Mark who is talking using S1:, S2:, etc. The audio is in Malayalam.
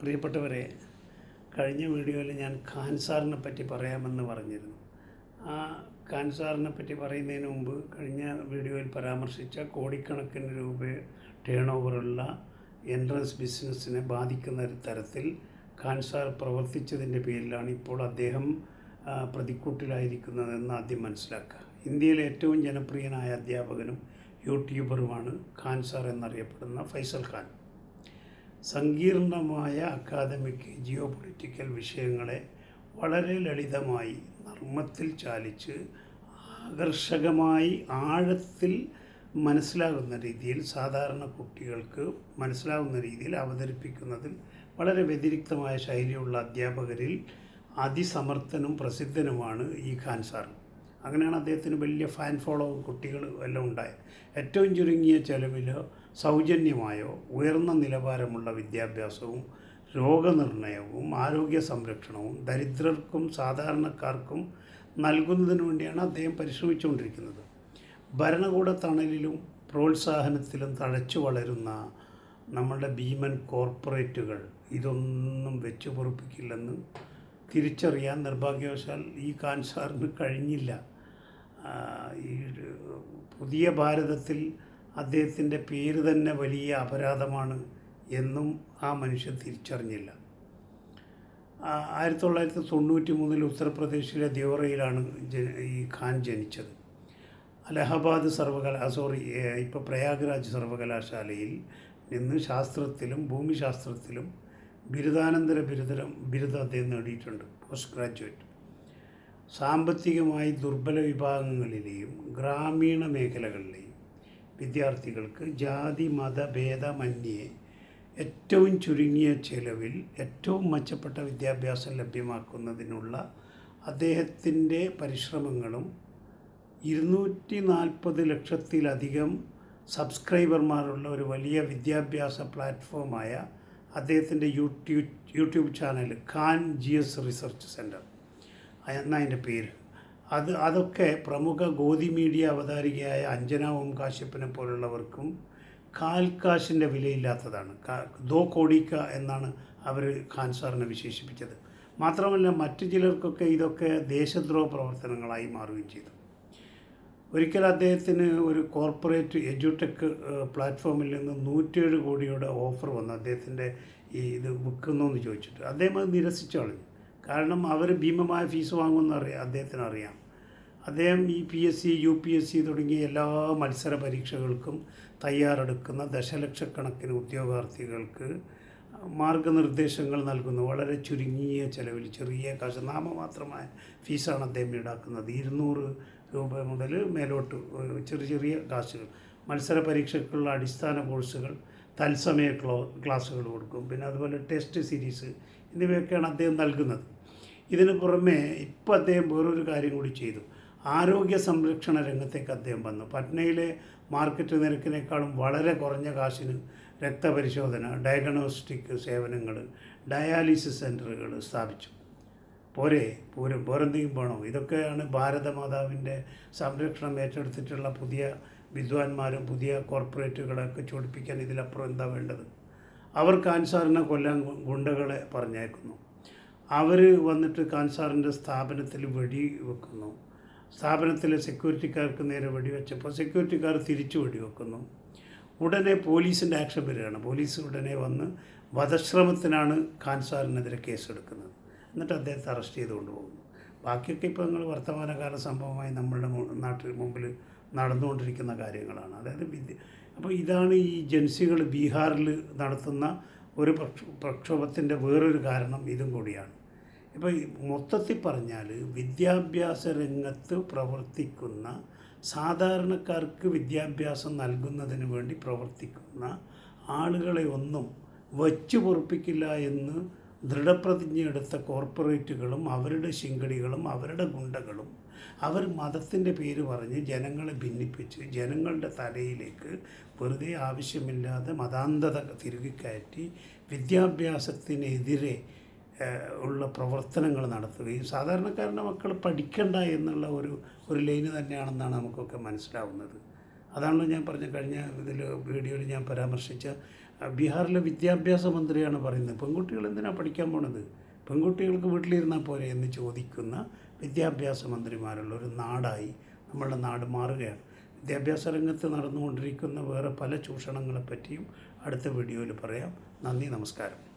S1: പ്രിയപ്പെട്ടവരെ, കഴിഞ്ഞ വീഡിയോയിൽ ഞാൻ ഖാൻ സാറിനെ പറ്റി പറയാമെന്ന് പറഞ്ഞിരുന്നു. ആ ഖാൻ സാറിനെ പറ്റി പറയുന്നതിന് മുമ്പ് കഴിഞ്ഞ വീഡിയോയിൽ പരാമർശിച്ച കോടിക്കണക്കിന് രൂപ ടേൺ ഓവറുള്ള എൻട്രൻസ് ബിസിനസ്സിനെ ബാധിക്കുന്ന തരത്തിൽ ഖാൻ സാർ പ്രവർത്തിച്ചതിൻ്റെ പേരിലാണ് ഇപ്പോൾ അദ്ദേഹം പ്രതിക്കൂട്ടിലായിരിക്കുന്നതെന്ന് ആദ്യം മനസ്സിലാക്കുക. ഇന്ത്യയിലെ ഏറ്റവും ജനപ്രിയനായ അധ്യാപകനും യൂട്യൂബറുമാണ് ഖാൻ സാർ എന്നറിയപ്പെടുന്ന ഫൈസൽ ഖാൻ. സങ്കീർണമായ അക്കാദമിക് ജിയോ പൊളിറ്റിക്കൽ വിഷയങ്ങളെ വളരെ ലളിതമായി നർമ്മത്തിൽ ചാലിച്ച് ആകർഷകമായി ആഴത്തിൽ മനസ്സിലാകുന്ന രീതിയിൽ സാധാരണ കുട്ടികൾക്ക് മനസ്സിലാകുന്ന രീതിയിൽ അവതരിപ്പിക്കുന്നതിൽ വളരെ വ്യതിരിക്തമായ ശൈലിയുള്ള അധ്യാപകരിൽ അതിസമർത്ഥനും പ്രസിദ്ധനുമാണ് ഈ ഖാൻ സാർ. അങ്ങനെയാണ് അദ്ദേഹത്തിന് വലിയ ഫാൻ ഫോളോവും കുട്ടികൾ എല്ലാം ഉണ്ടായത്. ഏറ്റവും ചുരുങ്ങിയ ചെലവിലോ സൗജന്യമായോ ഉയർന്ന നിലവാരമുള്ള വിദ്യാഭ്യാസവും രോഗനിർണയവും ആരോഗ്യ സംരക്ഷണവും ദരിദ്രർക്കും സാധാരണക്കാർക്കും നൽകുന്നതിന് വേണ്ടിയാണ് അദ്ദേഹം പരിശ്രമിച്ചുകൊണ്ടിരിക്കുന്നത്. ഭരണകൂട തണലിലും പ്രോത്സാഹനത്തിലും തഴച്ചു വളരുന്ന നമ്മളുടെ ഭീമൻ കോർപ്പറേറ്റുകൾ ഇതൊന്നും വെച്ചു പൊറുപ്പിക്കില്ലെന്ന് തിരിച്ചറിയാൻ നിർഭാഗ്യവശാൽ ഈ ഖാൻ സാറിന് കഴിഞ്ഞില്ല. ഈ പുതിയ ഭാരതത്തിൽ അദ്ദേഹത്തിൻ്റെ പേര് തന്നെ വലിയ അപരാധമാണ് എന്നും ആ മനുഷ്യൻ തിരിച്ചറിഞ്ഞില്ല. 1993 ഉത്തർപ്രദേശിലെ ദേവറയിലാണ് ഈ ഖാൻ ജനിച്ചത്. അലഹബാദ് ഇപ്പോൾ പ്രയാഗ്രാജ് സർവകലാശാലയിൽ നിന്ന് ശാസ്ത്രത്തിലും ഭൂമിശാസ്ത്രത്തിലും ബിരുദാനന്തര ബിരുദം അദ്ദേഹം നേടിയിട്ടുണ്ട്, പോസ്റ്റ് ഗ്രാജുവേറ്റ്. സാമ്പത്തികമായി ദുർബല വിഭാഗങ്ങളിലെയും ഗ്രാമീണ മേഖലകളിലെയും വിദ്യാർത്ഥികൾക്ക് ജാതി മത ഭേദമന്യേ ഏറ്റവും ചുരുങ്ങിയ ചെലവിൽ ഏറ്റവും മെച്ചപ്പെട്ട വിദ്യാഭ്യാസം ലഭ്യമാക്കുന്നതിനുള്ള അദ്ദേഹത്തിൻ്റെ പരിശ്രമങ്ങളും 240 ലക്ഷത്തിലധികം സബ്സ്ക്രൈബർമാരുള്ള ഒരു വലിയ വിദ്യാഭ്യാസ പ്ലാറ്റ്ഫോമായ അദ്ദേഹത്തിൻ്റെ YouTube channel Khan GS research centre എന്നതിൻ്റെ പേര്, അതൊക്കെ പ്രമുഖ ഗോദി മീഡിയ അവതാരികയായ അഞ്ജന ഓം കാശ്യപ്പിനെ പോലുള്ളവർക്കും കാൽക്കാശിൻ്റെ വിലയില്ലാത്തതാണ്. 2 കോടിക്ക എന്നാണ് അവർ ഖാൻ സാറിനെ വിശേഷിപ്പിച്ചത്. മാത്രമല്ല മറ്റു ചിലർക്കൊക്കെ ഇതൊക്കെ ദേശദ്രോഹ പ്രവർത്തനങ്ങളായി മാറുകയും ചെയ്തു. ഒരിക്കൽ അദ്ദേഹത്തിന് ഒരു കോർപ്പറേറ്റ് എഡ്യൂടെക് പ്ലാറ്റ്ഫോമിൽ നിന്ന് 107 കോടിയുടെ ഓഫർ വന്നു അദ്ദേഹത്തിൻ്റെ ഇത് വിൽക്കുന്നതെന്ന് ചോദിച്ചിട്ട്. അദ്ദേഹം അത് നിരസിച്ചു കളഞ്ഞു. കാരണം അവർ ഭീമമായ ഫീസ് വാങ്ങുമെന്ന് അദ്ദേഹത്തിന് അറിയാം. അദ്ദേഹം ഈ PSC UPSC തുടങ്ങിയ എല്ലാ മത്സര പരീക്ഷകൾക്കും തയ്യാറെടുക്കുന്ന ദശലക്ഷക്കണക്കിന് ഉദ്യോഗാർത്ഥികൾക്ക് മാർഗനിർദ്ദേശങ്ങൾ നൽകുന്നു. വളരെ ചുരുങ്ങിയ ചെലവിൽ ചെറിയ കാശ് നാമമാത്രമായ ഫീസാണ് അദ്ദേഹം ഈടാക്കുന്നത്. 200 രൂപ മുതൽ മേലോട്ട് ചെറിയ കാശുകൾ. മത്സര പരീക്ഷയ്ക്കുള്ള അടിസ്ഥാന കോഴ്സുകൾ, തത്സമയ ക്ലാസ്സുകൾ കൊടുക്കും. പിന്നെ അതുപോലെ ടെസ്റ്റ് സീരീസ് എന്നിവയൊക്കെയാണ് അദ്ദേഹം നൽകുന്നത്. ഇതിന് പുറമെ ഇപ്പോൾ അദ്ദേഹം വേറൊരു കാര്യം കൂടി ചെയ്തു. ആരോഗ്യ സംരക്ഷണ രംഗത്തേക്ക് അദ്ദേഹം വന്നു. പട്നയിലെ മാർക്കറ്റ് നിരക്കിനേക്കാളും വളരെ കുറഞ്ഞ കാശിന് രക്തപരിശോധന, ഡയഗ്നോസ്റ്റിക് സേവനങ്ങൾ, ഡയാലിസിസ് സെൻ്ററുകൾ സ്ഥാപിച്ചു. വേറെന്തെങ്കിലും വേണോ? ഇതൊക്കെയാണ് ഭാരതമാതാവിൻ്റെ സംരക്ഷണം ഏറ്റെടുത്തിട്ടുള്ള പുതിയ വിദ്വാൻമാരും പുതിയ കോർപ്പറേറ്റുകളൊക്കെ ചൊടിപ്പിക്കാൻ ഇതിലപ്പുറം എന്താ വേണ്ടത്? അവർ ഖാൻ സാറിനെ കൊല്ലാൻ ഗുണ്ടകളെ പറഞ്ഞേക്കുന്നു. അവർ വന്നിട്ട് ഖാൻ സാറിൻ്റെ സ്ഥാപനത്തിൽ വെടിവെക്കുന്നു. സ്ഥാപനത്തിലെ സെക്യൂരിറ്റിക്കാർക്ക് നേരെ വെടിവെച്ചപ്പോൾ സെക്യൂരിറ്റിക്കാർ തിരിച്ചു വെടിവെക്കുന്നു. ഉടനെ പോലീസിൻ്റെ ആക്ഷൻ വരികയാണ്. പോലീസ് ഉടനെ വന്ന് വധശ്രമത്തിനാണ് ഖാൻ സാറിനെതിരെ കേസെടുക്കുന്നത്. എന്നിട്ട് അദ്ദേഹത്തെ അറസ്റ്റ് ചെയ്ത് കൊണ്ടുപോകുന്നു. ബാക്കിയൊക്കെ ഇപ്പോൾ നിങ്ങൾ വർത്തമാനകാല സംഭവമായി നമ്മളുടെ നാട്ടിൽ മുമ്പിൽ നടന്നുകൊണ്ടിരിക്കുന്ന കാര്യങ്ങളാണ്. അതായത് അപ്പോൾ ഇതാണ് ഈ ജൻസികൾ ബീഹാറിൽ നടത്തുന്ന ഒരു പ്രക്ഷോഭത്തിൻ്റെ വേറൊരു കാരണം ഇതും കൂടിയാണ്. ഇപ്പോൾ മൊത്തത്തിൽ പറഞ്ഞാൽ വിദ്യാഭ്യാസ രംഗത്ത് പ്രവർത്തിക്കുന്ന സാധാരണക്കാർക്ക് വിദ്യാഭ്യാസം നൽകുന്നതിന് വേണ്ടി പ്രവർത്തിക്കുന്ന ആളുകളെ ഒന്നും വച്ചു പൊറുപ്പിക്കില്ല എന്ന് ദൃഢപ്രതിജ്ഞയെടുത്ത കോർപ്പറേറ്റുകളും അവരുടെ ശിങ്കടികളും അവരുടെ ഗുണ്ടകളും അവർ മതത്തിൻ്റെ പേര് പറഞ്ഞ് ജനങ്ങളെ ഭിന്നിപ്പിച്ച് ജനങ്ങളുടെ തലയിലേക്ക് വെറുതെ ആവശ്യമില്ലാതെ മതാന്ധത തിരുകിക്കയറ്റി വിദ്യാഭ്യാസത്തിനെതിരെ ഉള്ള പ്രവർത്തനങ്ങൾ നടത്തുകയും സാധാരണക്കാരുടെ മക്കൾ പഠിക്കണ്ട എന്നുള്ള ഒരു ലൈന് തന്നെയാണെന്നാണ് നമുക്കൊക്കെ മനസ്സിലാവുന്നത്. അതാണല്ലോ ഞാൻ പറഞ്ഞ കഴിഞ്ഞ വീഡിയോയിൽ ഞാൻ പരാമർശിച്ച ബീഹാറിലെ വിദ്യാഭ്യാസ മന്ത്രിയാണ് പറയുന്നത്, പെൺകുട്ടികൾ എന്തിനാണ് പഠിക്കാൻ പോണത്, പെൺകുട്ടികൾക്ക് വീട്ടിലിരുന്നാൽ പോരെ എന്ന് ചോദിക്കുന്ന വിദ്യാഭ്യാസ മന്ത്രിമാരുള്ള ഒരു നാടായി നമ്മളുടെ നാട് മാറുകയാണ്. വിദ്യാഭ്യാസ രംഗത്ത് നടന്നുകൊണ്ടിരിക്കുന്ന വേറെ പല ചൂഷണങ്ങളെപ്പറ്റിയും അടുത്ത വീഡിയോയിൽ പറയാം. നന്ദി, നമസ്കാരം.